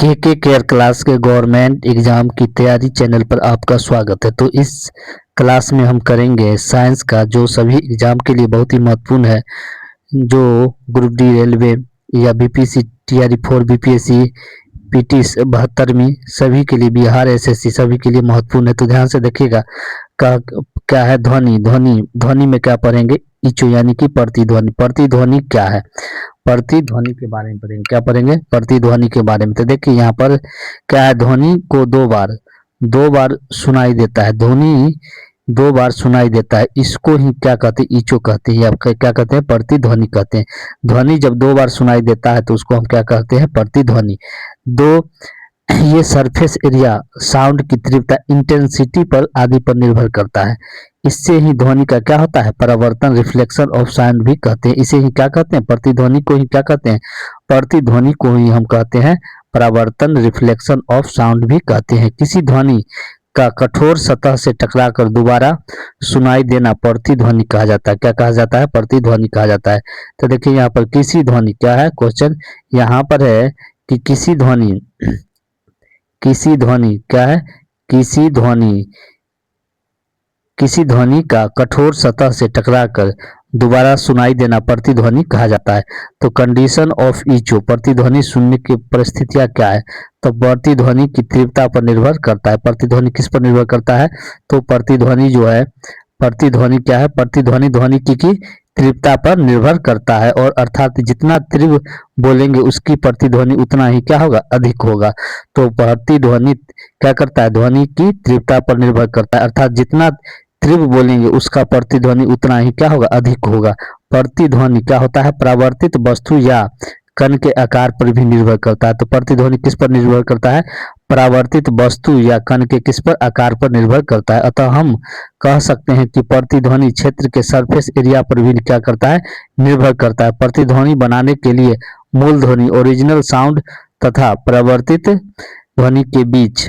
के care class के government exam की तैयारी चैनल पर आपका स्वागत है। तो इस क्लास में हम करेंगे साइंस का, जो सभी एग्जाम के लिए बहुत ही महत्वपूर्ण है, जो ग्रुप डी रेलवे या बीपीसी टीआरई 4 बीपीएससी पीटी 72वीं सभी के लिए, बिहार एसएससी सभी के लिए महत्वपूर्ण है। तो ध्यान से देखिएगा। का क्या है ध्वनि? ध्वनि ध्वनि में क्या पढ़ेंगे? इचो यानी कि प्रतिध्वनि। प्रतिध्वनि क्या है? प्रतिध्वनि के बारे में पढ़ेंगे। क्या पढ़ेंगे? प्रतिध्वनि के बारे में। तो देखिए यहाँ पर क्या है, ध्वनि को दो बार सुनाई देता है। ध्वनि दो बार सुनाई देता है, इसको ही क्या कहते हैं? इचो कहते हैं। या क्या कहते हैं? प्रतिध्वनि कहते हैं। ध्वनि जब दो बार सुनाई देता है तो उसको हम क्या कहते हैं? प्रतिध्वनि। दो ये सरफेस एरिया, साउंड की तीव्रता, इंटेंसिटी पर आदि पर निर्भर करता है। इससे ही ध्वनि का क्या होता है? परावर्तन, रिफ्लेक्शन ऑफ साउंड भी कहते हैं। इसे ही क्या कहते हैं? प्रतिध्वनि को ही क्या कहते हैं? प्रतिध्वनि को ही हम कहते हैं परावर्तन, रिफ्लेक्शन ऑफ साउंड भी कहते हैं। किसी ध्वनि का कठोर सतह से टकराकर दोबारा सुनाई देना प्रतिध्वनि कहा जाता है। क्या कहा जाता है? प्रतिध्वनि कहा जाता है। तो देखिए यहाँ पर किसी ध्वनि क्या है, क्वेश्चन यहाँ पर है कि किसी ध्वनि क्या है? किसी ध्वनि का कठोर सतह से टकराकर दोबारा सुनाई देना प्रतिध्वनि कहा जाता है। तो कंडीशन ऑफ इचो, प्रतिध्वनि सुनने की परिस्थितियां क्या है? तो प्रतिध्वनि की तीव्रता पर निर्भर करता है। प्रतिध्वनि किस पर निर्भर करता है? तो प्रतिध्वनि जो है, प्रतिध्वनि क्या है? प्रतिध्वनि ध्वनि की तीव्रता पर निर्भर करता है, और अर्थात जितना तीव्र बोलेंगे उसकी प्रतिध्वनि उतना ही क्या होगा? अधिक होगा। तो प्रतिध्वनि क्या करता है? ध्वनि की तीव्रता पर निर्भर करता है, अर्थात जितना तीव्र बोलेंगे उसका प्रतिध्वनि उतना ही क्या होगा? अधिक होगा। प्रतिध्वनि क्या होता है? परावर्तित वस्तु या कण के आकार पर भी निर्भर करता है। तो प्रतिध्वनि किस पर निर्भर करता है? परावर्तित वस्तु या कण के किस पर? आकार पर निर्भर करता है। अतः हम कह सकते हैं कि प्रतिध्वनि क्षेत्र के सरफेस एरिया पर भी क्या करता है? निर्भर करता है। प्रतिध्वनि बनाने के लिए मूल ध्वनि, ओरिजिनल साउंड, तथा परावर्तित ध्वनि के बीच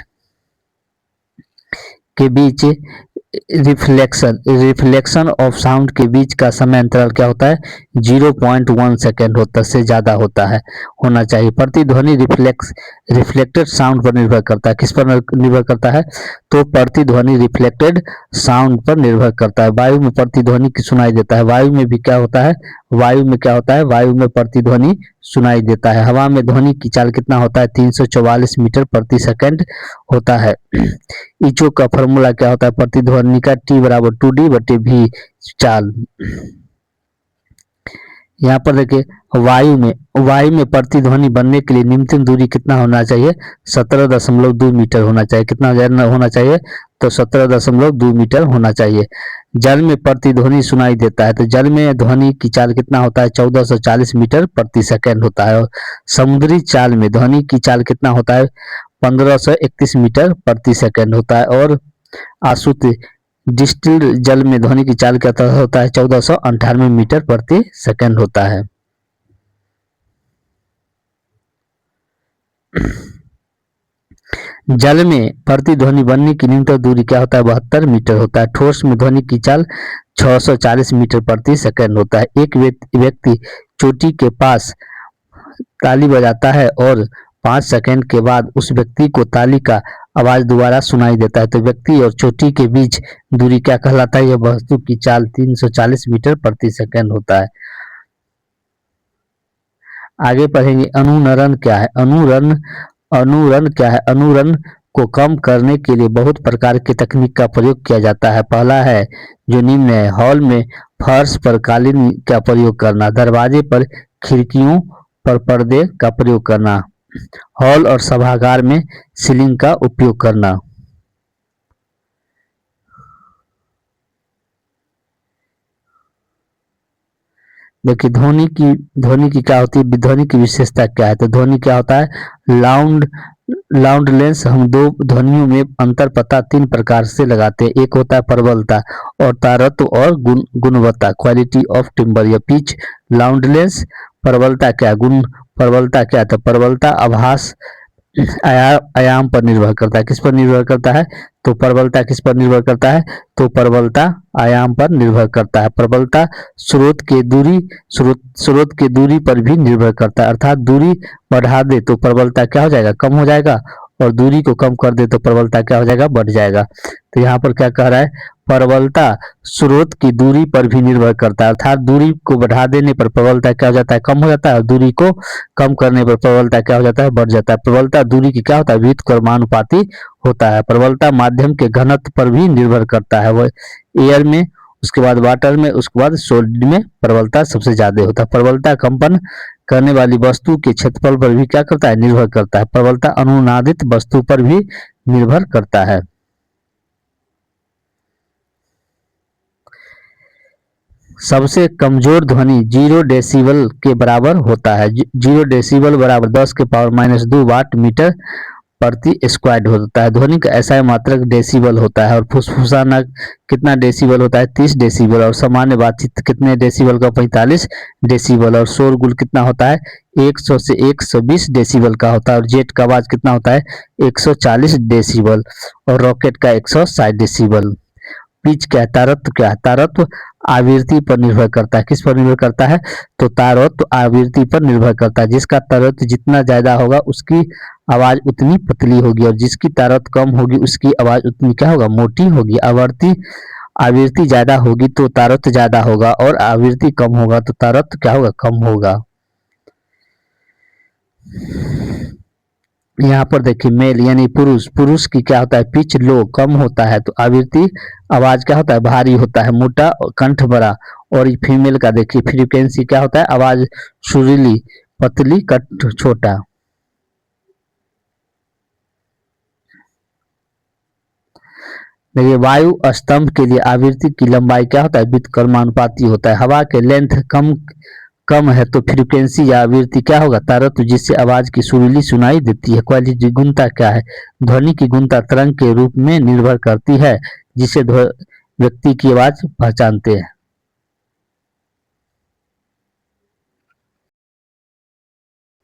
रिफ्लेक्शन ऑफ साउंड के बीच का समय अंतराल क्या होता है? 0.1 सेकेंड से ज्यादा होना चाहिए। प्रतिध्वनि रिफ्लेक्टेड साउंड पर निर्भर करता है। किस पर निर्भर करता है? तो प्रतिध्वनि रिफ्लेक्टेड साउंड पर निर्भर करता है। वायु में प्रतिध्वनि की सुनाई देता है। वायु में भी क्या होता है? वायु में प्रतिध्वनि सुनाई देता है। हवा में ध्वनि की चाल कितना होता है? 344 मीटर प्रति सेकंड होता है। इचो का फॉर्मूला क्या होता है? प्रतिध्वनि का T बराबर 2D/V चाल। यहाँ पर देखिए, वायु में प्रतिध्वनि बनने के लिए न्यूनतम दूरी कितना होना चाहिए? 17.2 मीटर होना चाहिए। कितना होना चाहिए? तो 17.2 मीटर होना चाहिए। जल में प्रतिध्वनि सुनाई देता है, तो जल में ध्वनि की चाल कितना होता है? 1440 मीटर प्रति सेकंड होता है। और समुद्री चाल में ध्वनि की चाल कितना होता है? 1531 मीटर प्रति सेकंड होता है। और आशुद्ध डिस्टिल्ड जल में ध्वनि की चाल क्या होता है? 1498 मीटर प्रति सेकंड होता है। जल में प्रतिध्वनि बनने की न्यूनतम दूरी क्या होता है? 72 मीटर होता है। ठोस में ध्वनि की चाल 640 मीटर प्रति सेकंड होता है। एक व्यक्ति चोटी के पास ताली बजाता है और 5 सेकंड के बाद उस व्यक्ति को ताली का आवाज दोबारा सुनाई देता है, तो व्यक्ति और चोटी के बीच दूरी क्या कहलाता है? यह वस्तु की चाल 340 मीटर प्रति सेकंड होता है। आगे पढ़ेंगे अनुरण क्या है? अनुरण क्या है? अनुरण को कम करने के लिए बहुत प्रकार की तकनीक का प्रयोग किया जाता है। पहला है जो निम्न है: हॉल में फर्श पर कालीन का प्रयोग करना, दरवाजे पर खिड़कियों पर पर्दे का प्रयोग करना, हॉल और सभागार में सीलिंग का उपयोग करना। देखिए ध्वनि की क्या होती है? ध्वनि की विशेषता क्या है? तो ध्वनि क्या होता है? लाउंडलेंस। हम दो ध्वनियों में अंतर पता 3 प्रकार से लगाते हैं। एक होता है प्रबलता और तारत्व और गुणवत्ता, क्वालिटी ऑफ टिम्बर या पिच। लाउंडलेंस प्रबलता क्या? प्रबलता क्या? तो प्रबलता आभास आयाम पर निर्भर करता है। किस पर निर्भर करता है? तो प्रबलता किस पर निर्भर करता है? तो प्रबलता आयाम पर निर्भर करता है। प्रबलता स्रोत के दूरी पर भी निर्भर करता है, अर्थात दूरी बढ़ा दे तो प्रबलता क्या हो जाएगा? कम हो जाएगा, और दूरी को कम कर दे तो प्रबलता क्या हो जाएगा? बढ़ जाएगा। तो यहाँ पर क्या कह रहा है? प्रबलता स्रोत की दूरी पर भी निर्भर करता है, अर्थात दूरी को बढ़ा देने पर प्रबलता क्या हो जाता है? कम हो जाता है, और दूरी को कम करने पर प्रबलता क्या हो जाता है? बढ़ जाता है। प्रबलता दूरी की क्या होता है? व्युत्क्रमानुपाती होता है। प्रबलता माध्यम के घनत्व पर भी निर्भर करता है। वह एयर में, उसके बाद वाटर में, उसके बाद सॉलिड में प्रबलता सबसे ज्यादा होता है। प्रबलता कंपन करने वाली वस्तु के क्षेत्रफल पर भी क्या करता है? निर्भर करता है। प्रबलता अनुनादित वस्तु पर भी निर्भर करता है। सबसे कमजोर ध्वनि 0 डेसिबल के बराबर होता है। 0 डेसिबल बराबर 10⁻² वाट मीटर प्रति स्क्वायर होता है। ध्वनि का ऐसा मात्रक डेसिबल होता है, और फुसफुसाना कितना डेसिबल होता है? 30 डेसिबल, और सामान्य बातचीत कितने डेसिबल का? 45 डेसिबल, और शोरगुल कितना होता है? 100 से 120 डेसिबल का होता है, और जेट का आवाज कितना होता है? 140 डेसिबल, और रॉकेट का 160 डेसिबल। पिच क्या है? तारत्व क्या है? तारत्व आवृत्ति पर निर्भर करता है। किस पर निर्भर करता है? तो तारत्व आवृत्ति पर निर्भर करता है। जिसका तारत्व जितना ज्यादा होगा उसकी आवाज उतनी पतली होगी, और जिसकी तारत्व कम होगी उसकी आवाज उतनी क्या होगा? मोटी होगी। आवृत्ति ज्यादा होगी तो तारत्व ज्यादा होगा, और आवृत्ति कम होगा तो तारत्व क्या होगा? कम होगा। यहाँ पर देखिए मेल यानी पुरुष की क्या होता है? पिच लो कम होता है, तो आवृत्ति आवाज क्या होता है? भारी होता है, मोटा, कंठ बड़ा। और फीमेल का देखिए फ्रीक्वेंसी क्या होता है? आवाज सुरीली, पतली, कंठ छोटा। देखिए वायु स्तंभ के लिए आवृत्ति की लंबाई क्या होता है? व्युत्क्रमानुपाती होता है। हवा के लेंथ कम कम है तो फ्रीक्वेंसी या आवृत्ति क्या होगा? तारत्व, जिससे आवाज की सुरीली सुनाई देती है। क्वालिटी गुणता क्या है? ध्वनि की गुणता तरंग के रूप में निर्भर करती है, जिसे व्यक्ति की आवाज पहचानते हैं।